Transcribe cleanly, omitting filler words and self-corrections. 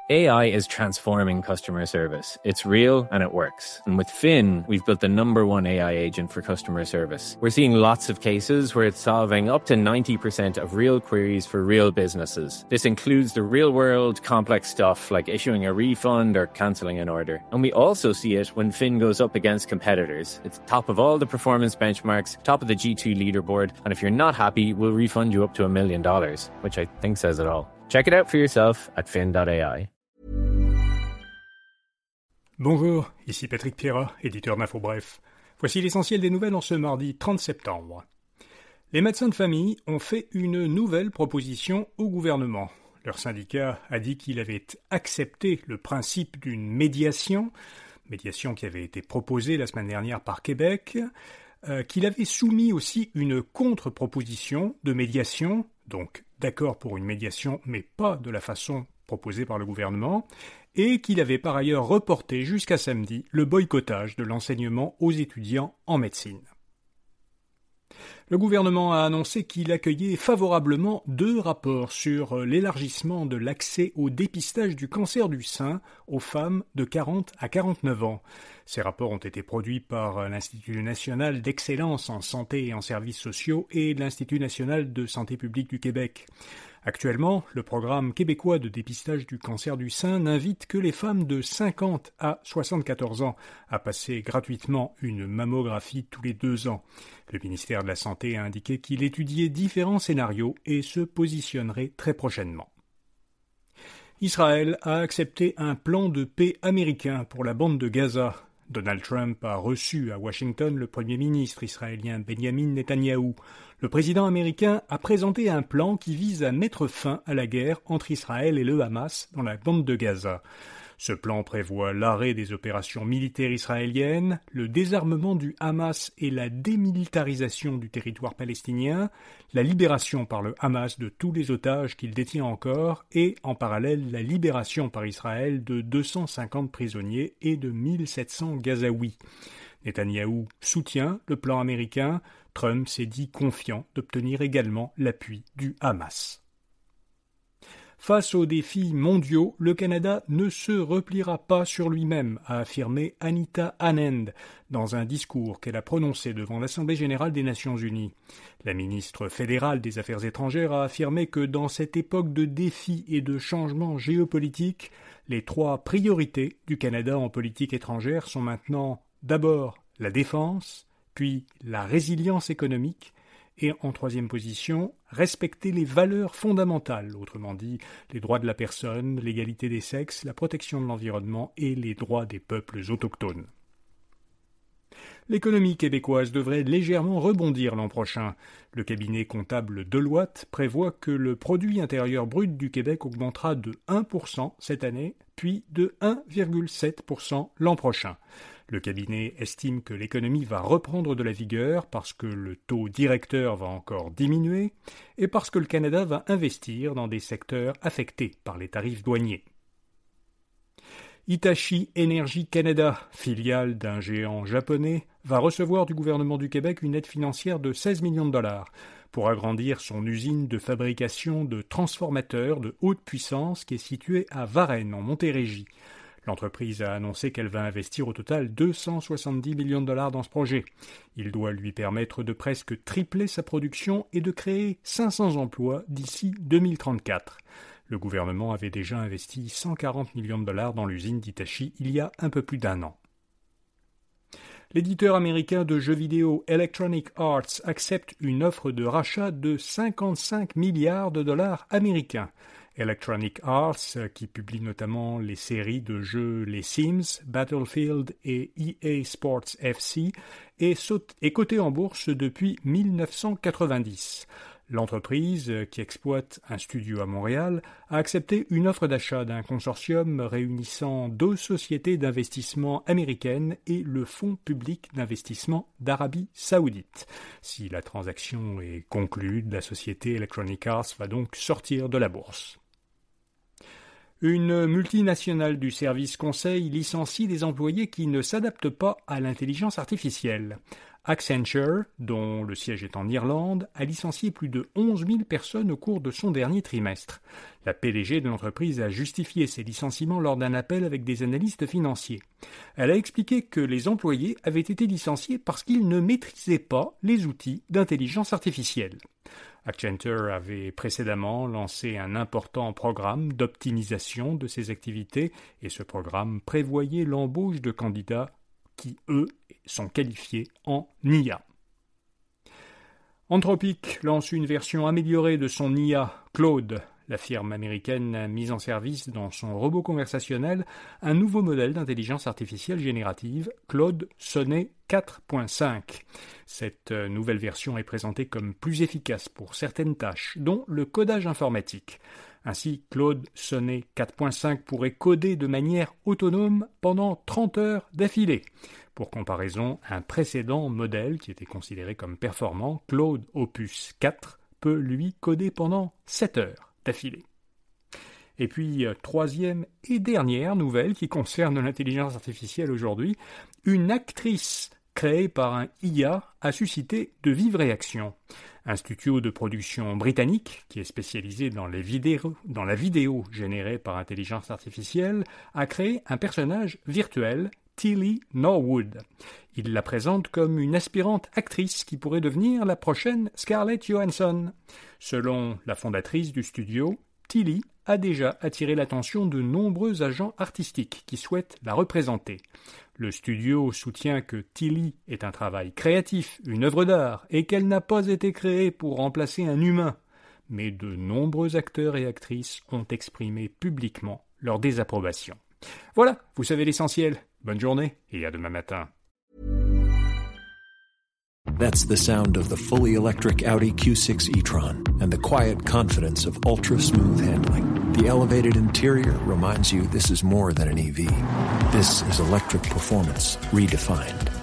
AI is transforming customer service. It's real and it works. And with Fin, we've built the #1 AI agent for customer service. We're seeing lots of cases where it's solving up to 90% of real queries for real businesses. This includes the real-world complex stuff like issuing a refund or cancelling an order. And we also see it when Fin goes up against competitors. It's top of all the performance benchmarks, top of the G2 leaderboard, and if you're not happy, we'll refund you up to $1 million, which I think says it all. Check it out for yourself at fin.ai. Bonjour, ici Patrick Pierrat, éditeur d'Info Bref. Voici l'essentiel des nouvelles en ce mardi 30 septembre. Les médecins de famille ont fait une nouvelle proposition au gouvernement. Leur syndicat a dit qu'il avait accepté le principe d'une médiation qui avait été proposée la semaine dernière par Québec, qu'il avait soumis aussi une contre-proposition de médiation, donc d'accord pour une médiation, mais pas de la façon proposée par le gouvernement, et qu'il avait par ailleurs reporté jusqu'à samedi le boycottage de l'enseignement aux étudiants en médecine. Le gouvernement a annoncé qu'il accueillait favorablement 2 rapports sur l'élargissement de l'accès au dépistage du cancer du sein aux femmes de 40 à 49 ans. Ces rapports ont été produits par l'Institut national d'excellence en santé et en services sociaux et l'Institut national de santé publique du Québec. Actuellement, le programme québécois de dépistage du cancer du sein n'invite que les femmes de 50 à 74 ans à passer gratuitement une mammographie tous les 2 ans. Le ministère de la Santé a indiqué qu'il étudiait différents scénarios et se positionnerait très prochainement. Israël a accepté un plan de paix américain pour la bande de Gaza. Donald Trump a reçu à Washington le Premier ministre israélien Benjamin Netanyahou. Le président américain a présenté un plan qui vise à mettre fin à la guerre entre Israël et le Hamas dans la bande de Gaza. Ce plan prévoit l'arrêt des opérations militaires israéliennes, le désarmement du Hamas et la démilitarisation du territoire palestinien, la libération par le Hamas de tous les otages qu'il détient encore et, en parallèle, la libération par Israël de 250 prisonniers et de 1700 Gazaouis. Netanyahou soutient le plan américain. Trump s'est dit confiant d'obtenir également l'appui du Hamas. Face aux défis mondiaux, le Canada ne se repliera pas sur lui-même, a affirmé Anita Anand dans un discours qu'elle a prononcé devant l'Assemblée générale des Nations unies. La ministre fédérale des Affaires étrangères a affirmé que dans cette époque de défis et de changements géopolitiques, les 3 priorités du Canada en politique étrangère sont maintenant d'abord la défense, puis la résilience économique, et en 3e position, respecter les valeurs fondamentales, autrement dit les droits de la personne, l'égalité des sexes, la protection de l'environnement et les droits des peuples autochtones. L'économie québécoise devrait légèrement rebondir l'an prochain. Le cabinet comptable Deloitte prévoit que le produit intérieur brut du Québec augmentera de 1% cette année, puis de 1,7% l'an prochain. Le cabinet estime que l'économie va reprendre de la vigueur parce que le taux directeur va encore diminuer et parce que le Canada va investir dans des secteurs affectés par les tarifs douaniers. Hitachi Energy Canada, filiale d'un géant japonais, va recevoir du gouvernement du Québec une aide financière de 16 millions de dollars pour agrandir son usine de fabrication de transformateurs de haute puissance qui est située à Varennes, en Montérégie. L'entreprise a annoncé qu'elle va investir au total 270 millions de dollars dans ce projet. Il doit lui permettre de presque tripler sa production et de créer 500 emplois d'ici 2034. Le gouvernement avait déjà investi 140 millions de dollars dans l'usine d'Hitachi il y a un peu plus d'1 an. L'éditeur américain de jeux vidéo Electronic Arts accepte une offre de rachat de 55 milliards de dollars américains. Electronic Arts, qui publie notamment les séries de jeux Les Sims, Battlefield et EA Sports FC, est cotée en bourse depuis 1990. L'entreprise, qui exploite un studio à Montréal, a accepté une offre d'achat d'un consortium réunissant 2 sociétés d'investissement américaines et le Fonds public d'investissement d'Arabie Saoudite. Si la transaction est conclue, la société Electronic Arts va donc sortir de la bourse. Une multinationale du service conseil licencie des employés qui ne s'adaptent pas à l'intelligence artificielle. Accenture, dont le siège est en Irlande, a licencié plus de 11 000 personnes au cours de son dernier trimestre. La PDG de l'entreprise a justifié ces licenciements lors d'un appel avec des analystes financiers. Elle a expliqué que les employés avaient été licenciés parce qu'ils ne maîtrisaient pas les outils d'intelligence artificielle. Accenture avait précédemment lancé un important programme d'optimisation de ses activités et ce programme prévoyait l'embauche de candidats qui, eux, sont qualifiés en IA. Anthropic lance une version améliorée de son IA, Claude. La firme américaine a mis en service dans son robot conversationnel un nouveau modèle d'intelligence artificielle générative, Claude Sonnet 4.5. Cette nouvelle version est présentée comme plus efficace pour certaines tâches, dont le codage informatique. Ainsi, Claude Sonnet 4.5 pourrait coder de manière autonome pendant 30 heures d'affilée. Pour comparaison, un précédent modèle qui était considéré comme performant, Claude Opus 4, peut lui coder pendant 7 heures d'affilée. Et puis, troisième et dernière nouvelle qui concerne l'intelligence artificielle aujourd'hui, une actrice créée par un IA a suscité de vives réactions. Un studio de production britannique, qui est spécialisé dans la vidéo générée par intelligence artificielle, a créé un personnage virtuel, Tilly Norwood. Il la présente comme une aspirante actrice qui pourrait devenir la prochaine Scarlett Johansson. Selon la fondatrice du studio, Tilly a déjà attiré l'attention de nombreux agents artistiques qui souhaitent la représenter. Le studio soutient que Tilly est un travail créatif, une œuvre d'art, et qu'elle n'a pas été créée pour remplacer un humain. Mais de nombreux acteurs et actrices ont exprimé publiquement leur désapprobation. Voilà, vous savez l'essentiel. Bonne journée et à demain matin. That's the sound of the fully electric Audi Q6 e-tron and the quiet confidence of ultra-smooth handling. The elevated interior reminds you this is more than an EV. This is electric performance redefined.